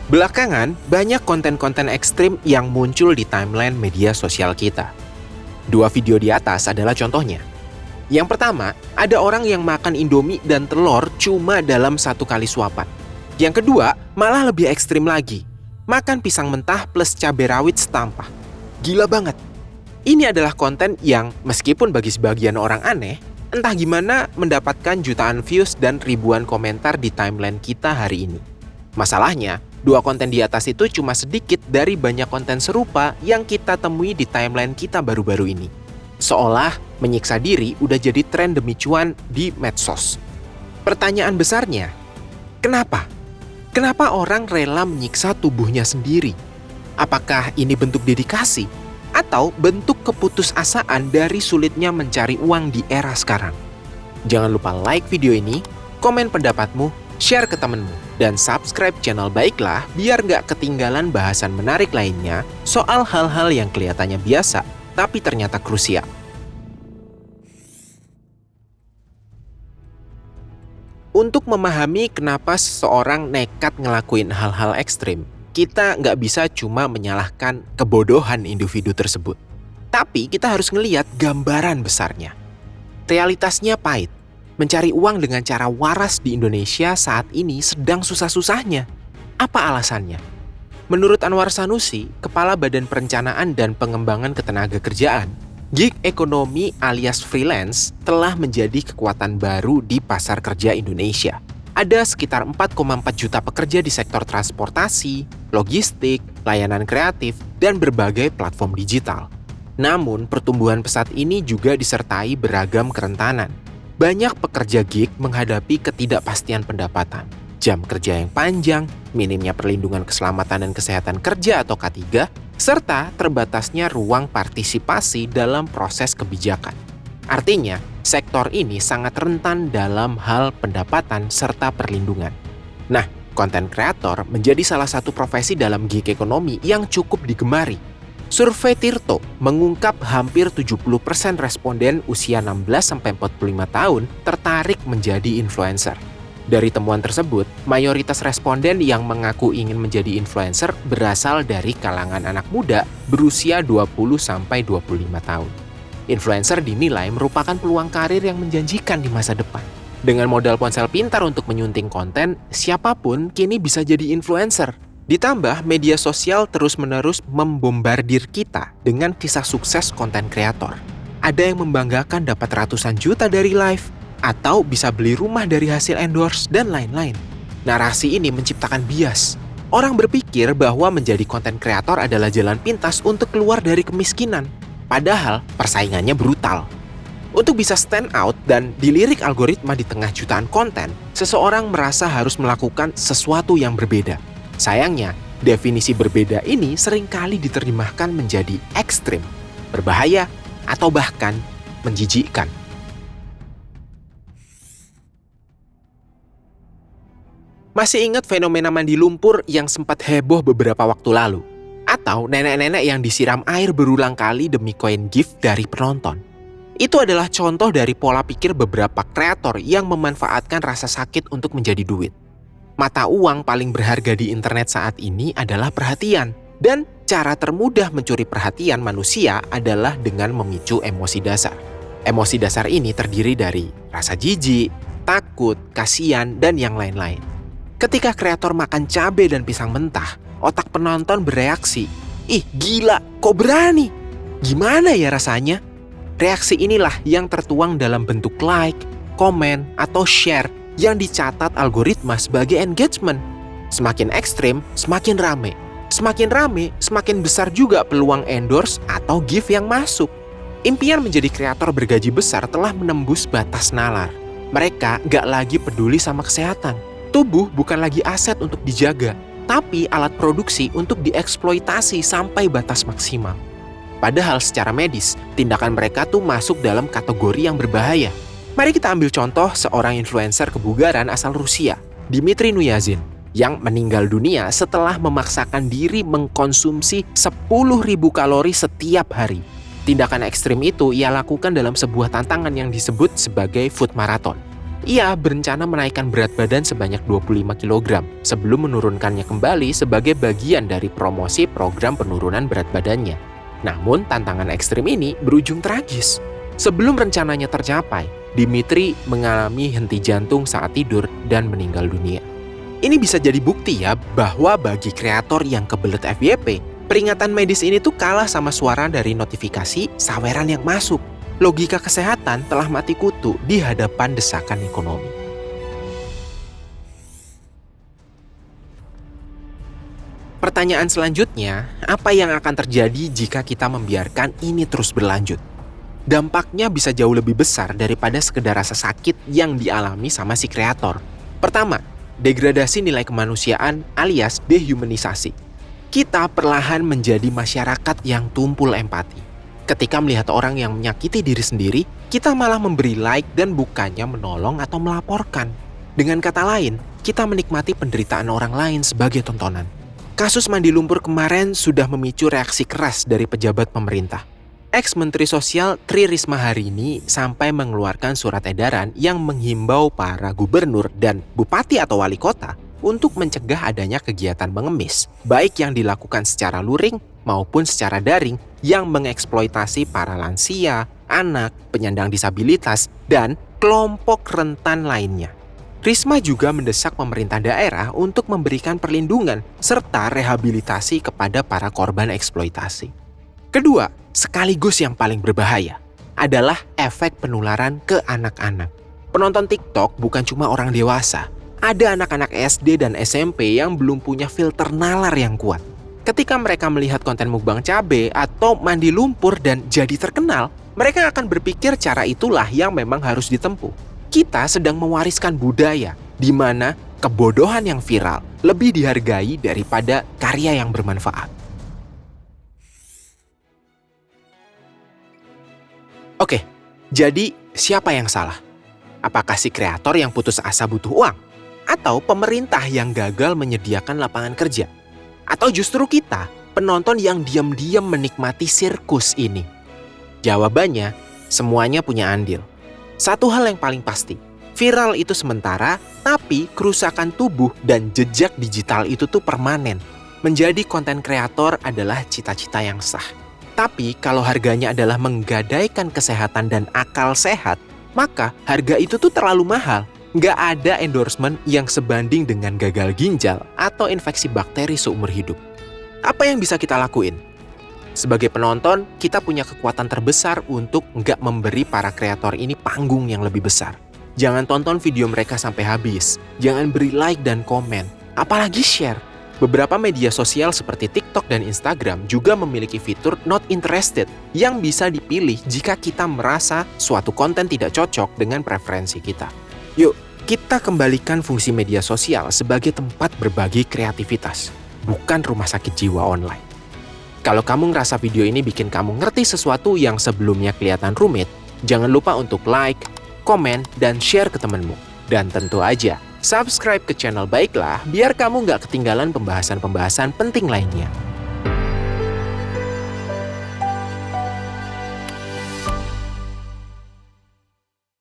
Belakangan, banyak konten-konten ekstrim yang muncul di timeline media sosial kita. 2 video di atas adalah contohnya. Yang pertama, ada orang yang makan Indomie dan telur cuma dalam 1 kali suapan. Yang kedua, malah lebih ekstrim lagi. Makan pisang mentah plus cabai rawit setampah. Gila banget. Ini adalah konten yang meskipun bagi sebagian orang aneh, entah gimana mendapatkan jutaan views dan ribuan komentar di timeline kita hari ini. Masalahnya, 2 konten di atas itu cuma sedikit dari banyak konten serupa yang kita temui di timeline kita baru-baru ini. Seolah menyiksa diri udah jadi tren demi cuan di medsos. Pertanyaan besarnya, kenapa? Kenapa orang rela menyiksa tubuhnya sendiri? Apakah ini bentuk dedikasi? Atau bentuk keputusasaan dari sulitnya mencari uang di era sekarang? Jangan lupa like video ini, komen pendapatmu, share ke temenmu, dan subscribe channel Baiklah biar nggak ketinggalan bahasan menarik lainnya soal hal-hal yang kelihatannya biasa, tapi ternyata krusial. Untuk memahami kenapa seseorang nekat ngelakuin hal-hal ekstrim, kita nggak bisa cuma menyalahkan kebodohan individu tersebut. Tapi kita harus ngelihat gambaran besarnya. Realitasnya pahit. Mencari uang dengan cara waras di Indonesia saat ini sedang susah-susahnya. Apa alasannya? Menurut Anwar Sanusi, Kepala Badan Perencanaan dan Pengembangan Ketenagakerjaan, gig ekonomi alias freelance telah menjadi kekuatan baru di pasar kerja Indonesia. Ada sekitar 4,4 juta pekerja di sektor transportasi, logistik, layanan kreatif, dan berbagai platform digital. Namun, pertumbuhan pesat ini juga disertai beragam kerentanan. Banyak pekerja gig menghadapi ketidakpastian pendapatan, jam kerja yang panjang, minimnya perlindungan keselamatan dan kesehatan kerja atau K3, serta terbatasnya ruang partisipasi dalam proses kebijakan. Artinya, sektor ini sangat rentan dalam hal pendapatan serta perlindungan. Nah, konten kreator menjadi salah satu profesi dalam gig ekonomi yang cukup digemari. Survei Tirto mengungkap hampir 70% responden usia 16-45 tahun tertarik menjadi influencer. Dari temuan tersebut, mayoritas responden yang mengaku ingin menjadi influencer berasal dari kalangan anak muda berusia 20-25 tahun. Influencer dinilai merupakan peluang karir yang menjanjikan di masa depan. Dengan modal ponsel pintar untuk menyunting konten, siapapun kini bisa jadi influencer. Ditambah, media sosial terus-menerus membombardir kita dengan kisah sukses konten kreator. Ada yang membanggakan dapat ratusan juta dari live, atau bisa beli rumah dari hasil endorse, dan lain-lain. Narasi ini menciptakan bias. Orang berpikir bahwa menjadi konten kreator adalah jalan pintas untuk keluar dari kemiskinan. Padahal, persaingannya brutal. Untuk bisa stand out dan dilirik algoritma di tengah jutaan konten, seseorang merasa harus melakukan sesuatu yang berbeda. Sayangnya, definisi berbeda ini seringkali diterjemahkan menjadi ekstrim, berbahaya, atau bahkan menjijikkan. Masih ingat fenomena mandi lumpur yang sempat heboh beberapa waktu lalu? Atau nenek-nenek yang disiram air berulang kali demi koin gift dari penonton? Itu adalah contoh dari pola pikir beberapa kreator yang memanfaatkan rasa sakit untuk menjadi duit. Mata uang paling berharga di internet saat ini adalah perhatian. Dan cara termudah mencuri perhatian manusia adalah dengan memicu emosi dasar. Emosi dasar ini terdiri dari rasa jijik, takut, kasihan, dan yang lain-lain. Ketika kreator makan cabai dan pisang mentah, otak penonton bereaksi, "Ih, gila, kok berani? Gimana ya rasanya?" Reaksi inilah yang tertuang dalam bentuk like, komen, atau share yang dicatat algoritma sebagai engagement. Semakin ekstrim, semakin rame. Semakin rame, semakin besar juga peluang endorse atau gift yang masuk. Impian menjadi kreator bergaji besar telah menembus batas nalar. Mereka gak lagi peduli sama kesehatan. Tubuh bukan lagi aset untuk dijaga, tapi alat produksi untuk dieksploitasi sampai batas maksimal. Padahal secara medis, tindakan mereka tuh masuk dalam kategori yang berbahaya. Mari kita ambil contoh seorang influencer kebugaran asal Rusia, Dmitry Nuyazin, yang meninggal dunia setelah memaksakan diri mengkonsumsi 10.000 kalori setiap hari. Tindakan ekstrim itu ia lakukan dalam sebuah tantangan yang disebut sebagai food marathon. Ia berencana menaikkan berat badan sebanyak 25 kg sebelum menurunkannya kembali sebagai bagian dari promosi program penurunan berat badannya. Namun, tantangan ekstrim ini berujung tragis. Sebelum rencananya tercapai, Dimitri mengalami henti jantung saat tidur dan meninggal dunia. Ini bisa jadi bukti ya bahwa bagi kreator yang kebelet FYP, peringatan medis ini tuh kalah sama suara dari notifikasi saweran yang masuk. Logika kesehatan telah mati kutu di hadapan desakan ekonomi. Pertanyaan selanjutnya, apa yang akan terjadi jika kita membiarkan ini terus berlanjut? Dampaknya bisa jauh lebih besar daripada sekedar rasa sakit yang dialami sama si kreator. Pertama, degradasi nilai kemanusiaan alias dehumanisasi. Kita perlahan menjadi masyarakat yang tumpul empati. Ketika melihat orang yang menyakiti diri sendiri, kita malah memberi like dan bukannya menolong atau melaporkan. Dengan kata lain, kita menikmati penderitaan orang lain sebagai tontonan. Kasus mandi lumpur kemarin sudah memicu reaksi keras dari pejabat pemerintah. Ex-Menteri Sosial Tri Risma hari ini sampai mengeluarkan surat edaran yang menghimbau para gubernur dan bupati atau wali kota untuk mencegah adanya kegiatan mengemis, baik yang dilakukan secara luring maupun secara daring yang mengeksploitasi para lansia, anak, penyandang disabilitas, dan kelompok rentan lainnya. Risma juga mendesak pemerintah daerah untuk memberikan perlindungan serta rehabilitasi kepada para korban eksploitasi. Kedua, sekaligus yang paling berbahaya, adalah efek penularan ke anak-anak. Penonton TikTok bukan cuma orang dewasa. Ada anak-anak SD dan SMP yang belum punya filter nalar yang kuat. Ketika mereka melihat konten mukbang cabe atau mandi lumpur dan jadi terkenal, mereka akan berpikir cara itulah yang memang harus ditempuh. Kita sedang mewariskan budaya di mana kebodohan yang viral lebih dihargai daripada karya yang bermanfaat. Oke, jadi siapa yang salah? Apakah si kreator yang putus asa butuh uang? Atau pemerintah yang gagal menyediakan lapangan kerja? Atau justru kita, penonton yang diam-diam menikmati sirkus ini? Jawabannya, semuanya punya andil. Satu hal yang paling pasti, viral itu sementara, tapi kerusakan tubuh dan jejak digital itu tuh permanen. Menjadi konten kreator adalah cita-cita yang sah. Tapi kalau harganya adalah menggadaikan kesehatan dan akal sehat, maka harga itu tuh terlalu mahal. Nggak ada endorsement yang sebanding dengan gagal ginjal atau infeksi bakteri seumur hidup. Apa yang bisa kita lakuin? Sebagai penonton, kita punya kekuatan terbesar untuk nggak memberi para kreator ini panggung yang lebih besar. Jangan tonton video mereka sampai habis. Jangan beri like dan komen. Apalagi share. Beberapa media sosial seperti TikTok dan Instagram juga memiliki fitur not interested yang bisa dipilih jika kita merasa suatu konten tidak cocok dengan preferensi kita. Yuk, kita kembalikan fungsi media sosial sebagai tempat berbagi kreativitas, bukan rumah sakit jiwa online. Kalau kamu ngerasa video ini bikin kamu ngerti sesuatu yang sebelumnya kelihatan rumit, jangan lupa untuk like, komen, dan share ke temenmu. Dan tentu aja, subscribe ke channel Baiklah biar kamu nggak ketinggalan pembahasan-pembahasan penting lainnya.